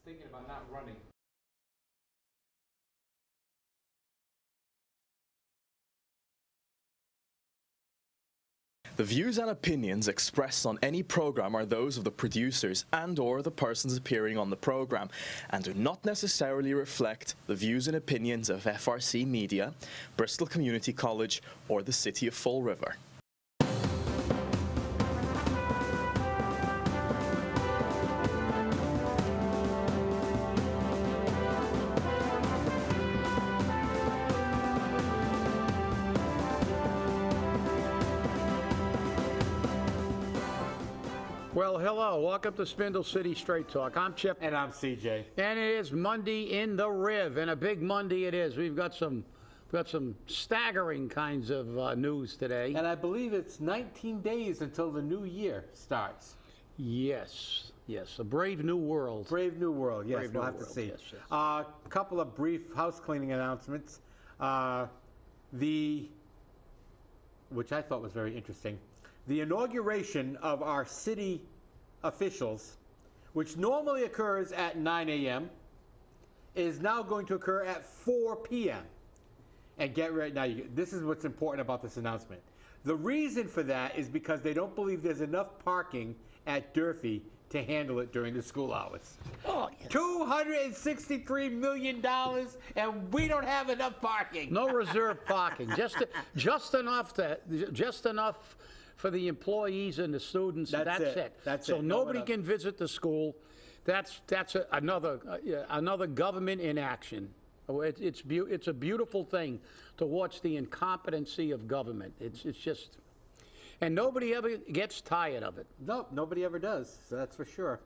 thinking about not running. The views and opinions expressed on any program are those of the producers and/or the persons appearing on the program and do not necessarily reflect the views and opinions of FRC Media, Bristol Community College, or the City of Fall River. Well, hello. Welcome to Spindle City Straight Talk. I'm Chip. And I'm CJ. And it is Monday in the Riv, and a big Monday it is. We've got some staggering kinds of news today. And I believe it's 19 days until the new year starts. Yes, a brave new world. Brave new world, yes, Brave we'll new have to world, see. yes. A couple of brief house cleaning announcements. Which I thought was very interesting. The inauguration of our city officials, which normally occurs at 9 a.m., is now going to occur at 4 p.m. And get ready now. This is what's important about this announcement. The reason for that is because they don't believe there's enough parking at Durfee to handle it during the school hours. Oh, yes. $263 million, and we don't have enough parking. No reserve parking. Just enough for the employees and the students. That's it. That's so it. nobody can visit the school. That's another government in action. It's a beautiful thing to watch the incompetency of government. It's just, and nobody ever gets tired of it. No, nobody ever does. So that's for sure.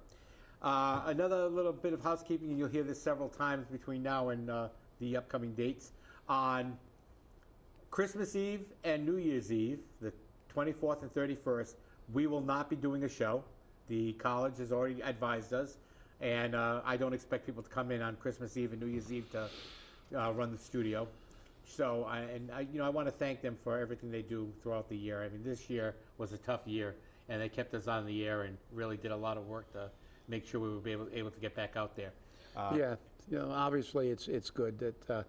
Another little bit of housekeeping, and you'll hear this several times between now and the upcoming dates. On Christmas Eve and New Year's Eve, the 24th and 31st, we will not be doing a show. The college has already advised us, and I don't expect people to come in on Christmas Eve and New Year's Eve to run the studio. So, I want to thank them for everything they do throughout the year. I mean, this year was a tough year, and they kept us on the air and really did a lot of work to make sure we would be able to get back out there. Yeah, obviously it's good that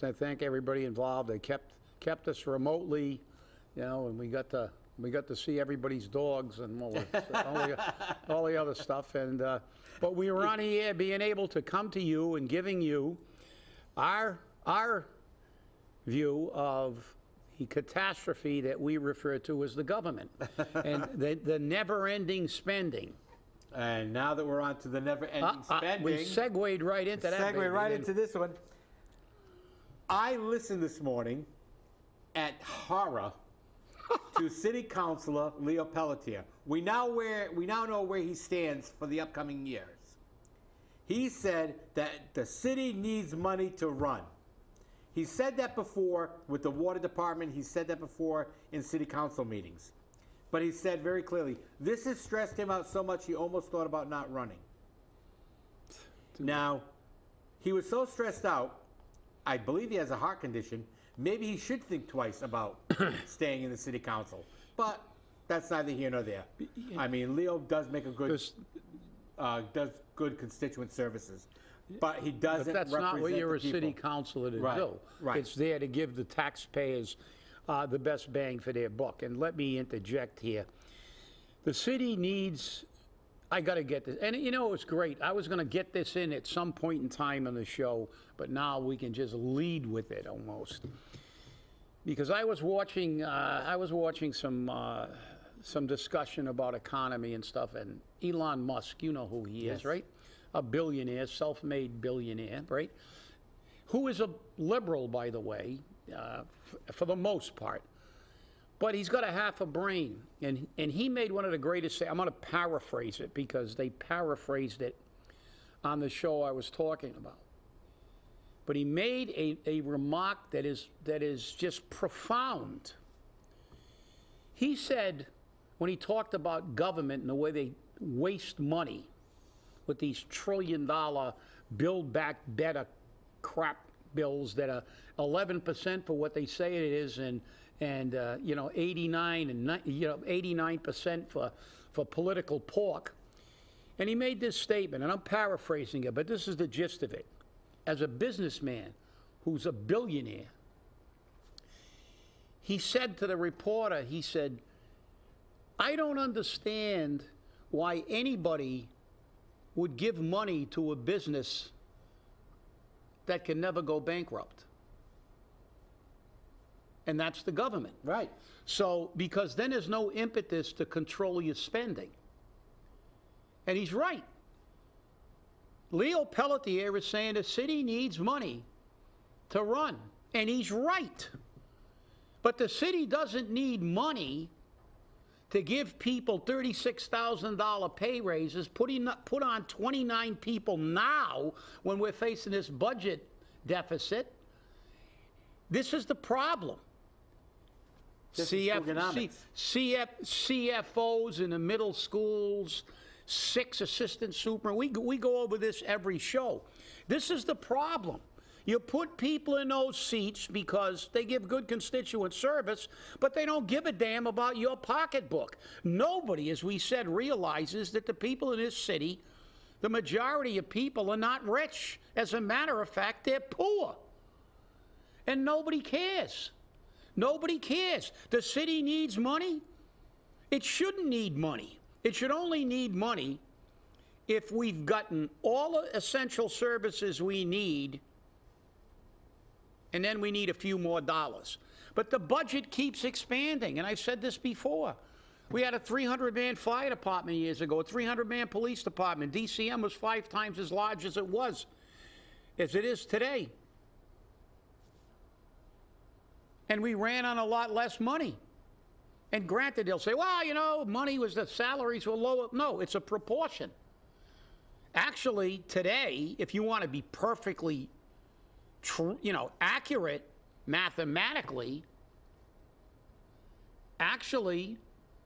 I thank everybody involved. They kept us remotely. And we got to see everybody's dogs and all the other stuff. And but we were on the air, being able to come to you and giving you our view of the catastrophe that we refer to as the government and the never-ending spending. And now that we're on to the never-ending spending, we segued right into that. Segued right into this one. I listened this morning at horror to City Councilor Leo Pelletier. We now know where he stands for the upcoming years. He said that the city needs money to run. He said that before with the water department. He said that before in city council meetings. But he said very clearly, this has stressed him out so much he almost thought about not running. Now, he was so stressed out, I believe he has a heart condition. Maybe he should think twice about staying in the city council. But that's neither here nor there. I mean, Leo does make does good constituent services. But he doesn't But that's not what you're a city councilor to do. Right. It's there to give the taxpayers the best bang for their buck. And let me interject here. The city needs, I got to get this. And it's great. I was going to get this in at some point in time on the show, but now we can just lead with it almost. Because I was watching some discussion about economy and stuff, and Elon Musk, you know who he is, right? A billionaire, self-made billionaire, right? Who is a liberal, by the way, for the most part. But he's got a half a brain, and he made one of the greatest, I'm going to paraphrase it because they paraphrased it on the show I was talking about. But he made a remark that is just profound. He said, when he talked about government and the way they waste money with these $1 trillion Build Back Better crap bills that are 11% for what they say it is, and 89% for political pork. And he made this statement, and I'm paraphrasing it, but this is the gist of it. As a businessman who's a billionaire, he said to the reporter, he said, I don't understand why anybody would give money to a business that can never go bankrupt. And that's the government. Right. So, because then there's no impetus to control your spending. And he's right. Leo Pelletier is saying the city needs money to run. And he's right. But the city doesn't need money to give people $36,000 pay raises, put on 29 people now when we're facing this budget deficit. This is the problem. This is Cooganomics. CFOs in the middle schools, 6 assistant super. We go over this every show. This is the problem. You put people in those seats because they give good constituent service, but they don't give a damn about your pocketbook. Nobody, as we said, realizes that the people in this city, the majority of people are not rich. As a matter of fact, they're poor. And nobody cares. Nobody cares. The city needs money. It shouldn't need money. It should only need money if we've gotten all the essential services we need, and then we need a few more dollars. But the budget keeps expanding, and I've said this before. We had a 300-man fire department years ago, a 300-man police department. DCM was 5 times as large as it is today. And we ran on a lot less money. And granted, they'll say, well, you know, the salaries were lower. No, it's a proportion. Actually, today, if you want to be perfectly accurate mathematically, actually,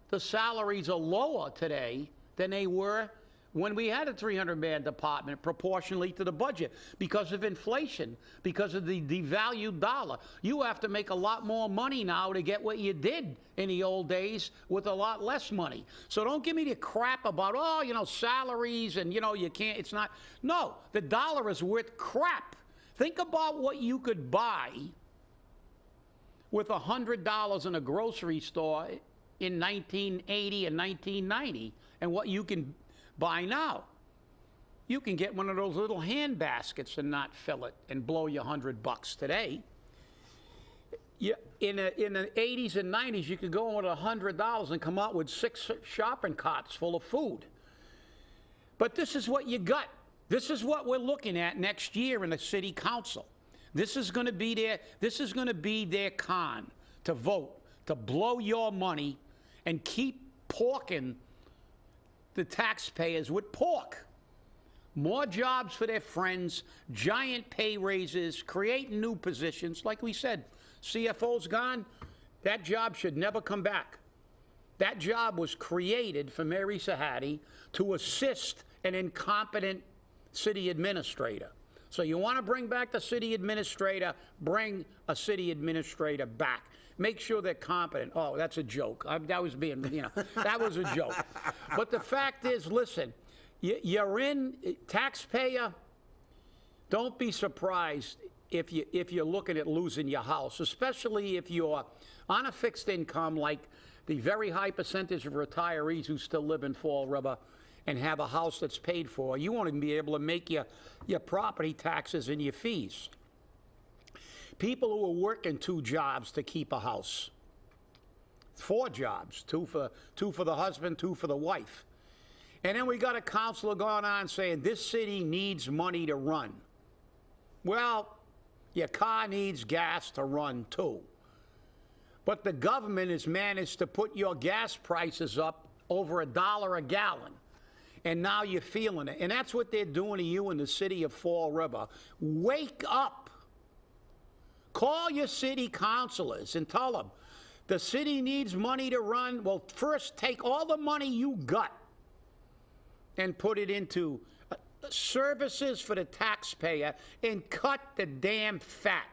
the salaries are lower today than they were when we had a 300-man department proportionally to the budget because of inflation, because of the devalued dollar. You have to make a lot more money now to get what you did in the old days with a lot less money. So don't give me the crap about, salaries and, you can't, it's not. No, the dollar is worth crap. Think about what you could buy with $100 in a grocery store in 1980 and 1990 and what you can buy now. You can get one of those little hand baskets and not fill it and blow you $100 today. In the 80s and 90s, you could go in with $100 and come out with 6 shopping carts full of food. But this is what you got. This is what we're looking at next year in the city council. This is going to be their con to vote, to blow your money and keep porking the taxpayers with pork. More jobs for their friends, giant pay raises, creating new positions. Like we said, CFO's gone. That job should never come back. That job was created for Mary Sahadi to assist an incompetent city administrator. So you want to bring back the city administrator, bring a city administrator back. Make sure they're competent. Oh, that's a joke. That was being, that was a joke. But the fact is, listen, you're in, taxpayer, don't be surprised if you're looking at losing your house, especially if you're on a fixed income like the very high percentage of retirees who still live in Fall River and have a house that's paid for. You won't even be able to make your property taxes and your fees. People who are working 2 jobs to keep a house, 4 jobs, 2 for the husband, 2 for the wife. And then we got a councilor going on saying this city needs money to run. Well, your car needs gas to run too. But the government has managed to put your gas prices up over $1 a gallon. And now you're feeling it. And that's what they're doing to you in the city of Fall River. Wake up. Call your city councilors and tell them the city needs money to run. Well, first take all the money you got and put it into services for the taxpayer and cut the damn fat.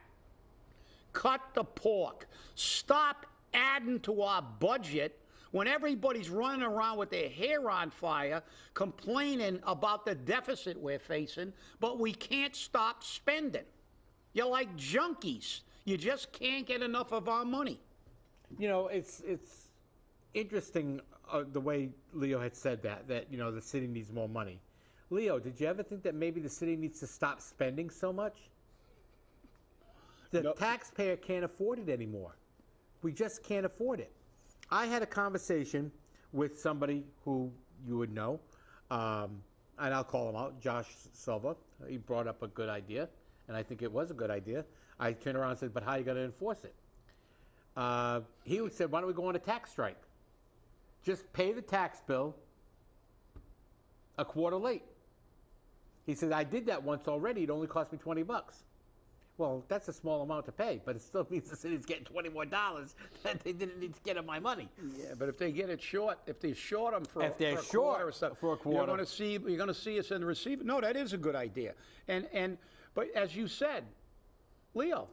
Cut the pork. Stop adding to our budget when everybody's running around with their hair on fire, complaining about the deficit we're facing, but we can't stop spending. You're like junkies. You just can't get enough of our money. You know, it's interesting the way Leo had said that, you know, the city needs more money. Leo, did you ever think that maybe the city needs to stop spending so much? The taxpayer can't afford it anymore. We just can't afford it. I had a conversation with somebody who you would know, and I'll call him out, Josh Silva. He brought up a good idea, and I think it was a good idea. I turned around and said, but how are you going to enforce it? He said, why don't we go on a tax strike? Just pay the tax bill a quarter late. He said, I did that once already. It only cost me $20. Well, that's a small amount to pay, but it still means the city's getting $20 more that they didn't need to get of my money. Yeah, but if they get it short, if they short them for, If they're for a short quarter or something, for a quarter. you're going to see us in the receiver. No, that is a good idea. But as you said, Leo,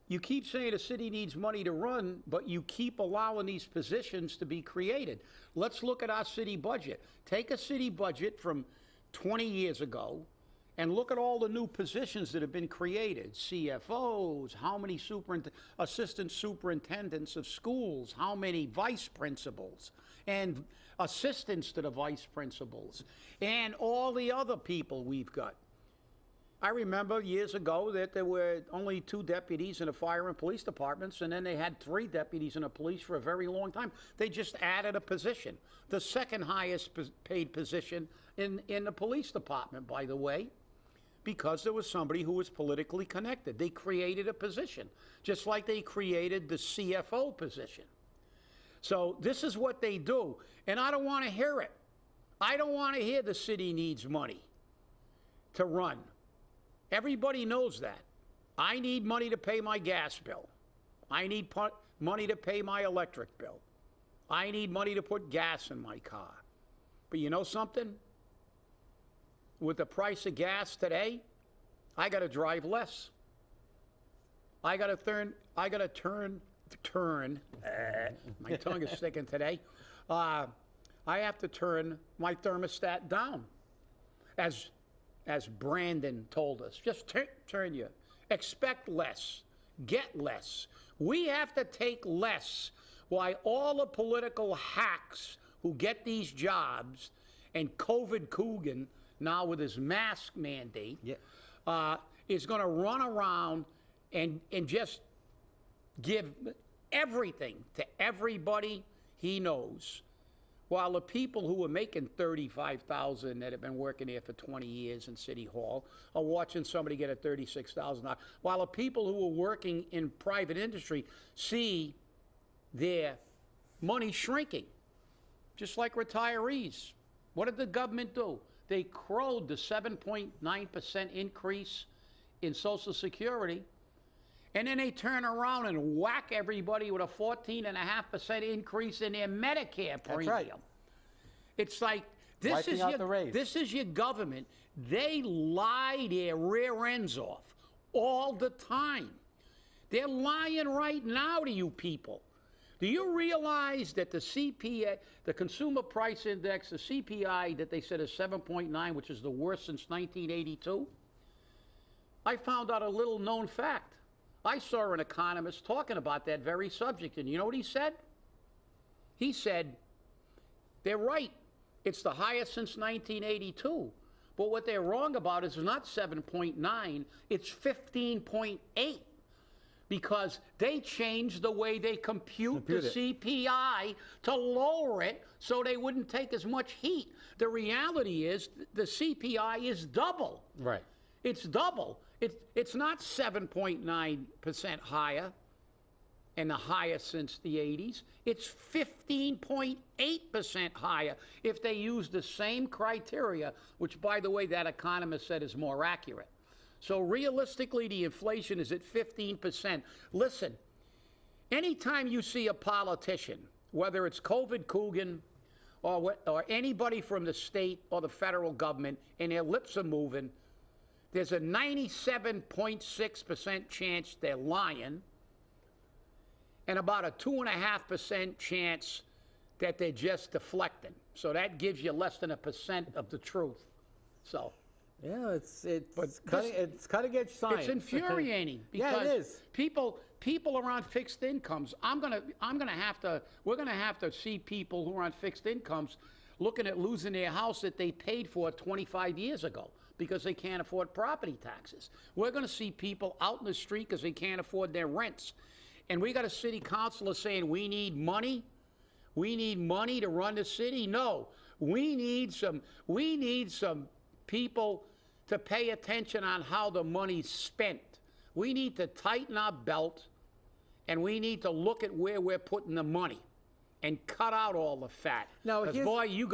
you keep saying the city needs money to run, but you keep allowing these positions to be created. Let's look at our city budget. Take a city budget from 20 years ago and look at all the new positions that have been created. CFOs, how many assistant superintendents of schools, how many vice principals, and assistants to the vice principals, and all the other people we've got. I remember years ago that there were only 2 deputies in the fire and police departments, and then they had 3 deputies in the police for a very long time. They just added a position, the second highest paid position in the police department, by the way, because there was somebody who was politically connected. They created a position, just like they created the CFO position. So this is what they do, and I don't want to hear it. I don't want to hear the city needs money to run. Everybody knows that. I need money to pay my gas bill. I need money to pay my electric bill. I need money to put gas in my car. But you know something? With the price of gas today, I got to drive less. I got to turn, my tongue is sticking today. I have to turn my thermostat down. As Brandon told us, just turn you. Expect less, get less. We have to take less while all the political hacks who get these jobs, and COVID Coogan, now with his mask mandate, is going to run around and just give everything to everybody he knows. While the people who are making $35,000 that have been working here for 20 years in City Hall are watching somebody get a $36,000. While the people who are working in private industry see their money shrinking, just like retirees. What did the government do? They crowed the 7.9% increase in Social Security, and then they turn around and whack everybody with a 14.5% increase in their Medicare premium. That's right. It's like, this is your government. They lie their rear ends off all the time. They're lying right now to you people. Do you realize that the CPI, the Consumer Price Index, the CPI that they said is 7.9, which is the worst since 1982? I found out a little known fact. I saw an economist talking about that very subject, and you know what he said? He said, they're right. It's the highest since 1982. But what they're wrong about is not 7.9, it's 15.8. Because they changed the way they compute the CPI to lower it so they wouldn't take as much heat. The reality is the CPI is double. Right. It's double. It's not 7.9% higher and the highest since the 80s. It's 15.8% higher if they use the same criteria, which, by the way, that economist said is more accurate. So realistically, the inflation is at 15%. Listen, anytime you see a politician, whether it's COVID Coogan or anybody from the state or the federal government, and their lips are moving, there's a 97.6% chance they're lying, and about a 2.5% chance that they're just deflecting. So that gives you less than 1% of the truth. So Yeah, it's But cutting edge science. it's infuriating because Yeah, it is. people are on fixed incomes. We're gonna have to see people who are on fixed incomes looking at losing their house that they paid for 25 years ago because they can't afford property taxes. We're gonna see people out in the street because they can't afford their rents. And we got a city councilor saying we need money. We need money to run the city. No, we need some people to pay attention on how the money's spent. We need to tighten our belt, and we need to look at where we're putting the money and cut out all the fat. Now, because here's- boy, you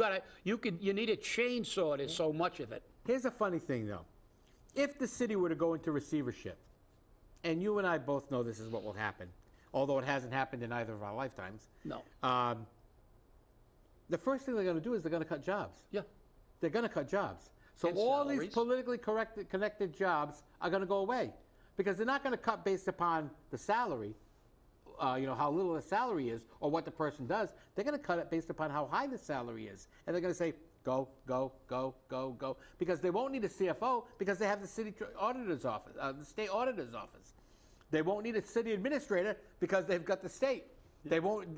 need a chainsaw. There's so much of it. Here's a funny thing, though. If the city were to go into receivership, and you and I both know this is what will happen, although it hasn't happened in either of our lifetimes, No. the first thing they're going to do is they're going to cut jobs. Yeah. They're going to cut jobs. So And all these salaries. politically connected jobs are going to go away because they're not going to cut based upon the salary, how little the salary is or what the person does. They're going to cut it based upon how high the salary is. And they're going to say, go, go, go, go, go, because they won't need a CFO because they have the city auditor's office, the state auditor's office. They won't need a city administrator because they've got the state. They won't,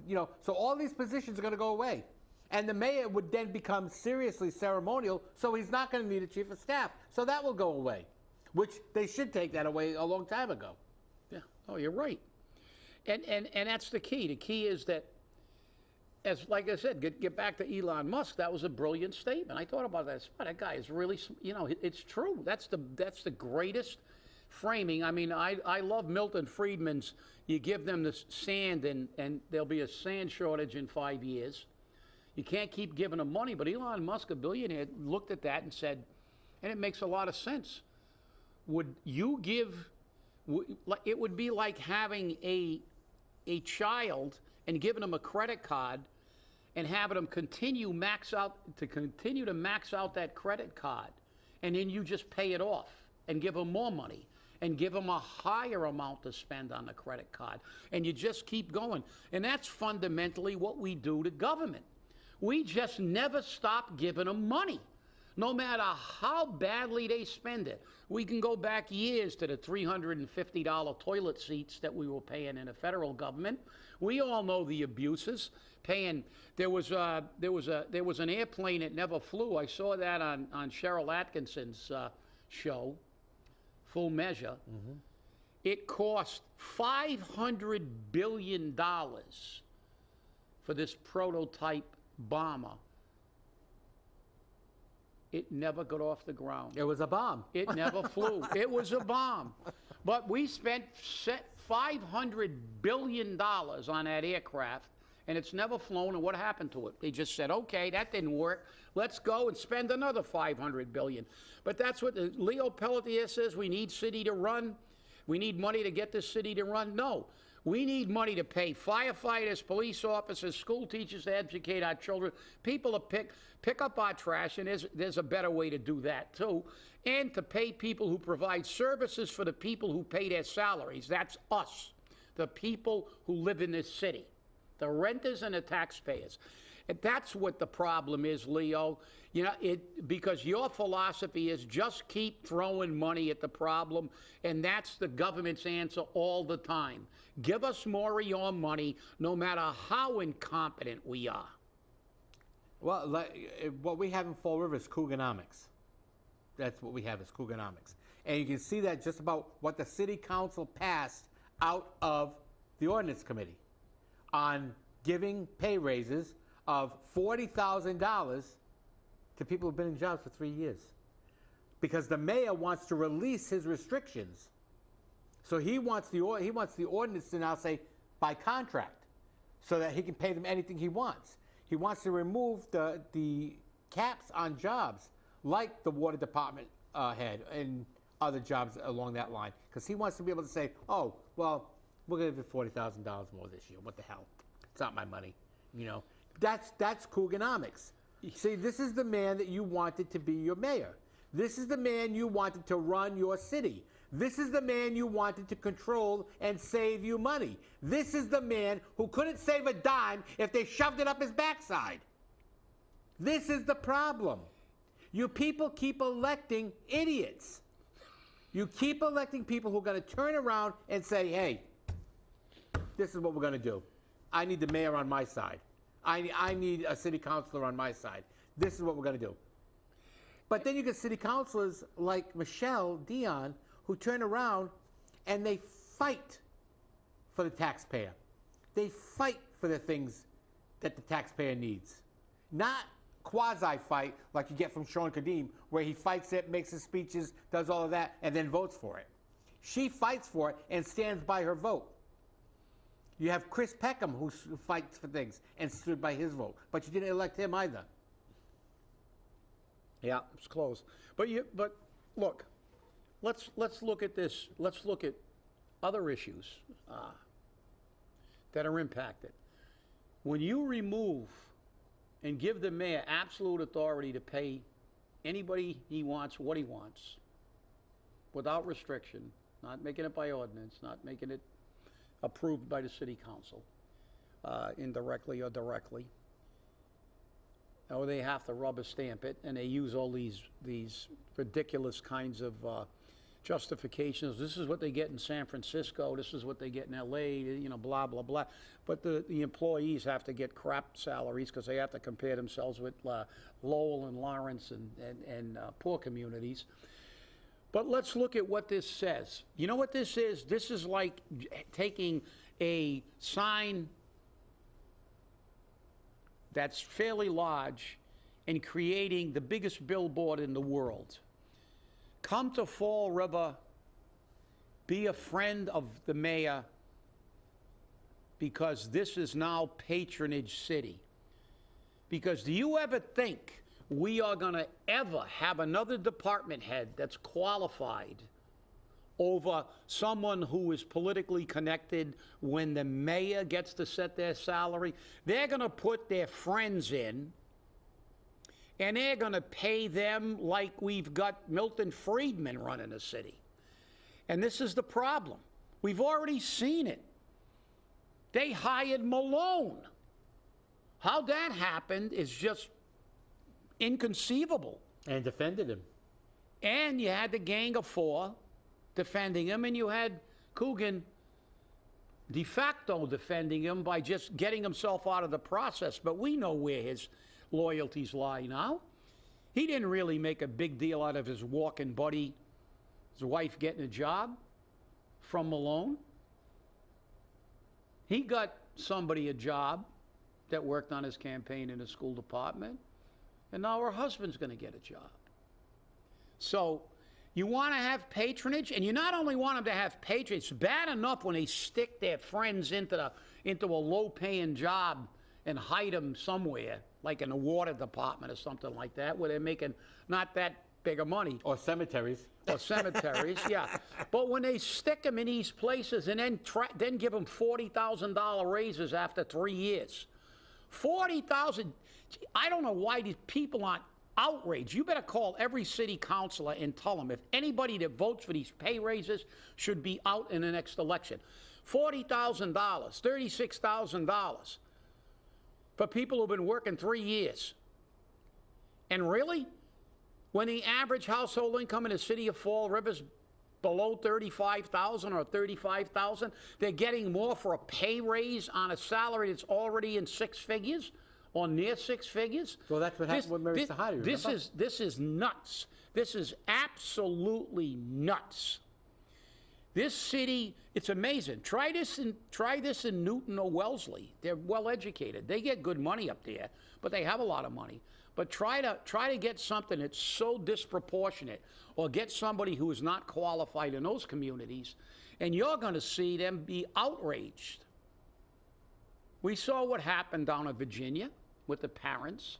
so all these positions are going to go away. And the mayor would then become seriously ceremonial, so he's not going to need a chief of staff. So that will go away, which they should take that away a long time ago. Yeah. Oh, you're right. And that's the key. The key is that, like I said, get back to Elon Musk. That was a brilliant statement. I thought about that. That guy is really, it's true. That's the greatest framing. I mean, I love Milton Friedman's. You give them the sand, and there'll be a sand shortage in 5 years. You can't keep giving them money. But Elon Musk, a billionaire, looked at that and said, and it makes a lot of sense. Would you give? It would be like having a child and giving them a credit card and having them continue to max out that credit card, and then you just pay it off and give them more money and give them a higher amount to spend on the credit card, and you just keep going. And that's fundamentally what we do to government. We just never stop giving them money, no matter how badly they spend it. We can go back years to the $350 toilet seats that we were paying in the federal government. We all know the abuses. There was an airplane that never flew. I saw that on Cheryl Atkinson's show, Full Measure. Mm-hmm. It cost $500 billion for this prototype bomber. It never got off the ground. It was a bomb. It never flew. It was a bomb. But we spent $500 billion on that aircraft, and it's never flown, and what happened to it? They just said, okay, that didn't work. Let's go and spend another $500 billion. But that's what Leo Pelletier says, we need city to run. We need money to get this city to run. No. We need money to pay firefighters, police officers, school teachers to educate our children, people to pick up our trash, and there's a better way to do that too, and to pay people who provide services for the people who pay their salaries. That's us, the people who live in this city, the renters and the taxpayers. And that's what the problem is, Leo. Because your philosophy is just keep throwing money at the problem, and that's the government's answer all the time. Give us more of your money, no matter how incompetent we are. Well, what we have in Fall River is Cooganomics. That's what we have is Cooganomics. And you can see that just about what the city council passed out of the ordinance committee on giving pay raises of $40,000 to people who've been in jobs for 3 years. Because the mayor wants to release his restrictions. So he wants the ordinance to now say by contract, so that he can pay them anything he wants. He wants to remove the caps on jobs, like the water department head and other jobs along that line. Because he wants to be able to say, oh, well, we're going to give you $40,000 more this year. What the hell? It's not my money. That's Cooganomics. See, this is the man that you wanted to be your mayor. This is the man you wanted to run your city. This is the man you wanted to control and save you money. This is the man who couldn't save a dime if they shoved it up his backside. This is the problem. You people keep electing idiots. You keep electing people who are going to turn around and say, hey, this is what we're going to do. I need the mayor on my side. I need a city councilor on my side. This is what we're going to do. But then you get city councilors like Michelle Dion who turn around and they fight for the taxpayer. They fight for the things that the taxpayer needs. Not quasi-fight like you get from Sean Kadim, where he fights it, makes his speeches, does all of that, and then votes for it. She fights for it and stands by her vote. You have Chris Peckham, who fights for things and stood by his vote, but you didn't elect him either. Yeah, it's close. But look, let's look at this. Let's look at other issues that are impacted. When you remove and give the mayor absolute authority to pay anybody he wants what he wants, without restriction, not making it by ordinance, not making it approved by the city council, indirectly or directly, or they have to rubber stamp it, and they use all these ridiculous kinds of justifications. This is what they get in San Francisco. This is what they get in LA. You know, blah blah blah. But the employees have to get crap salaries because they have to compare themselves with Lowell and Lawrence and poor communities. But let's look at what this says. You know what this is? This is like taking a sign that's fairly large and creating the biggest billboard in the world. Come to Fall River, be a friend of the mayor, because this is now Patronage City. Because do you ever think we are going to ever have another department head that's qualified over someone who is politically connected when the mayor gets to set their salary? They're going to put their friends in, and they're going to pay them like we've got Milton Friedman running the city. And this is the problem. We've already seen it. They hired Malone. How that happened is just inconceivable. And defended him. And you had the Gang of Four defending him, and you had Coogan de facto defending him by just getting himself out of the process. But we know where his loyalties lie now. He didn't really make a big deal out of his walking buddy, his wife getting a job from Malone. He got somebody a job that worked on his campaign in the school department, and now her husband's going to get a job. So you want to have patronage, and you not only want them to have patronage, it's bad enough when they stick their friends into a low-paying job and hide them somewhere, like in the water department or something like that, where they're making not that big of money. Or cemeteries. Or cemeteries, yeah. But when they stick them in these places and then give them $40,000 raises after 3 years, $40,000. I don't know why these people aren't outraged. You better call every city councilor and tell them if anybody that votes for these pay raises should be out in the next election. $40,000, $36,000 for people who've been working 3 years. And really, when the average household income in the city of Fall River's below $35,000 or $35,000, they're getting more for a pay raise on a salary that's already in six figures or near six figures. Well, that's what happened with Mary Sahadi, remember? This is nuts. This is absolutely nuts. This city, it's amazing. Try this in Newton or Wellesley. They're well educated. They get good money up there, but they have a lot of money. But try to get something that's so disproportionate, or get somebody who is not qualified in those communities, and you're going to see them be outraged. We saw what happened down in Virginia with the parents.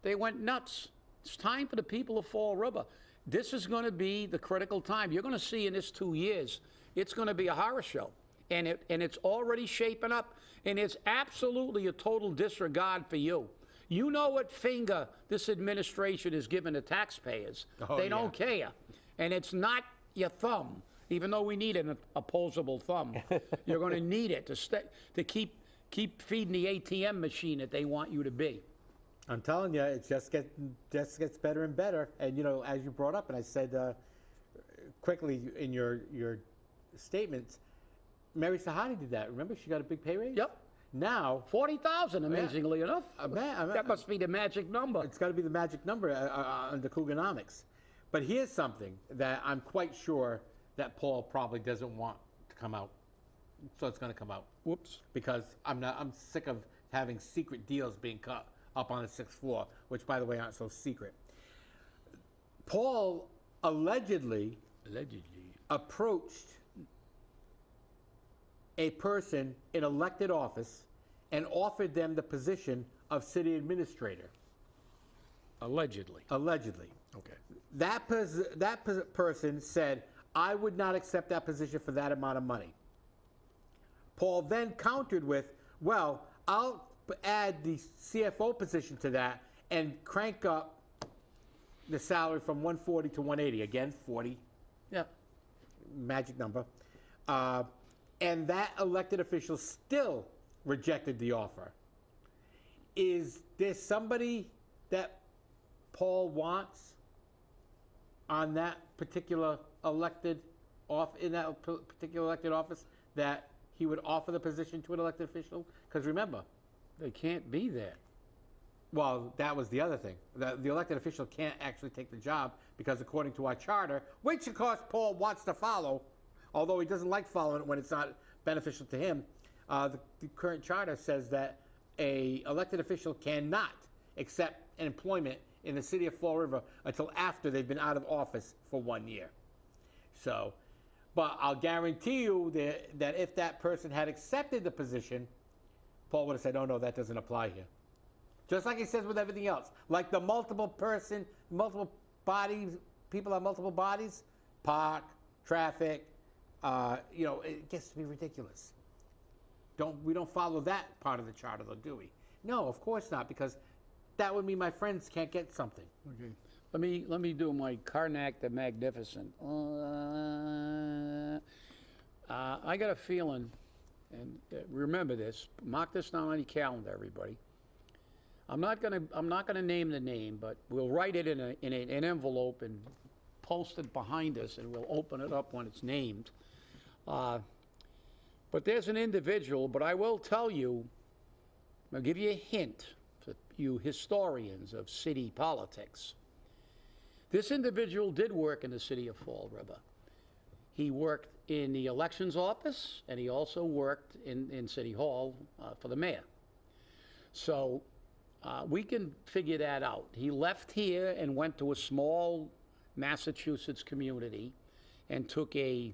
They went nuts. It's time for the people of Fall River. This is going to be the critical time. You're going to see in this 2 years, it's going to be a horror show. And it's already shaping up. And it's absolutely a total disregard for you. You know what finger this administration is giving to taxpayers. They don't care. And it's not your thumb, even though we need an opposable thumb. You're going to need it to keep feeding the ATM machine that they want you to be. I'm telling you, it just gets better and better. And, you know, as you brought up, and I said quickly in your statements, Mary Sahadi did that. Remember, she got a big pay raise? Yep. Now, 40,000, amazingly enough. That must be the magic number. it's got to be the magic number under Cooganomics. But here's something that I'm quite sure that Paul probably doesn't want to come out. So it's going to come out. Whoops. Because I'm sick of having secret deals being cut up on the 6th floor, which, by the way, aren't so secret. Paul allegedly approached a person in elected office and offered them the position of city administrator. Allegedly. Allegedly. Okay. That person said, I would not accept that position for that amount of money. Paul then countered with, well, I'll add the CFO position to that and crank up the salary from 140 to 180. Again, 40. Yeah. Magic number. And that elected official still rejected the offer. Is there somebody that Paul wants on that particular elected particular elected office that he would offer the position to an elected official? Because remember, They can't be there. well, that was the other thing. The elected official can't actually take the job because according to our charter, which of course Paul wants to follow, although he doesn't like following it when it's not beneficial to him, the current charter says that a elected official cannot accept an employment in the city of Fall River until after they've been out of office for 1 year. So, but I'll guarantee you that if that person had accepted the position, Paul would have said, oh no, that doesn't apply here. Just like he says with everything else. Like the multiple bodies, people on multiple bodies, park, traffic, it gets to be ridiculous. We don't follow that part of the charter though, do we? No, of course not, because that would mean my friends can't get something. Okay. Let me do my Karnak the Magnificent. I got a feeling, and remember this, mark this down on your calendar, everybody. I'm not gonna name the name, but we'll write it in an envelope and post it behind us, and we'll open it up when it's named. But there's an individual, but I will tell you, I'll give you a hint for you historians of city politics. This individual did work in the city of Fall River. He worked in the elections office, and he also worked in City Hall for the mayor. So we can figure that out. He left here and went to a small Massachusetts community and took a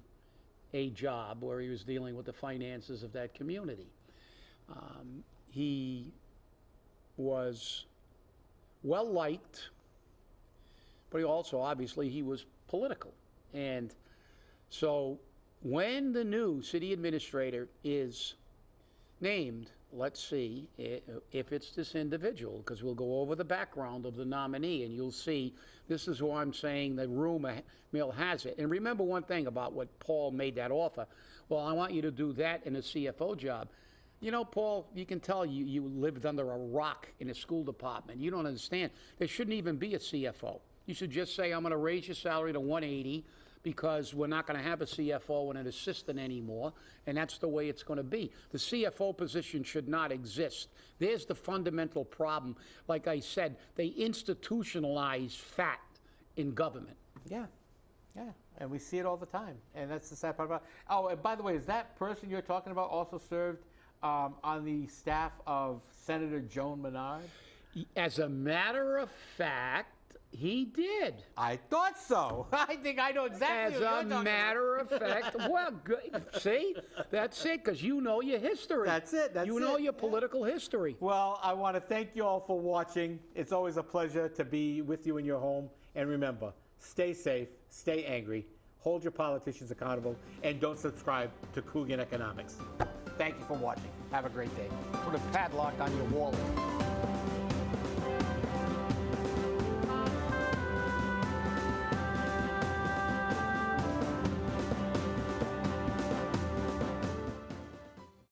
job where he was dealing with the finances of that community. He was well liked, but obviously he was political. And so when the new city administrator is named, let's see if it's this individual, because we'll go over the background of the nominee, and you'll see this is why I'm saying the rumor mill has it. And remember one thing about what Paul made that offer. Well, I want you to do that in a CFO job. You know, Paul, you can tell you lived under a rock in the school department. You don't understand. There shouldn't even be a CFO. You should just say, I'm going to raise your salary to 180 because we're not going to have a CFO and an assistant anymore, and that's the way it's going to be. The CFO position should not exist. There's the fundamental problem. Like I said, they institutionalize fat in government. Yeah, and we see it all the time, and that's the sad part about it. Oh, and by the way, is that person you're talking about also served on the staff of Senator Joan Menard? As a matter of fact, he did. I thought so. I think I know exactly what you're talking about. As a matter of fact, well, good. See? That's it, because you know your history. That's it. You know your political history. Well, I want to thank you all for watching. It's always a pleasure to be with you in your home. And remember, stay safe, stay angry, hold your politicians accountable, and don't subscribe to Coogan Economics. Thank you for watching. Have a great day. Put a padlock on your wallet.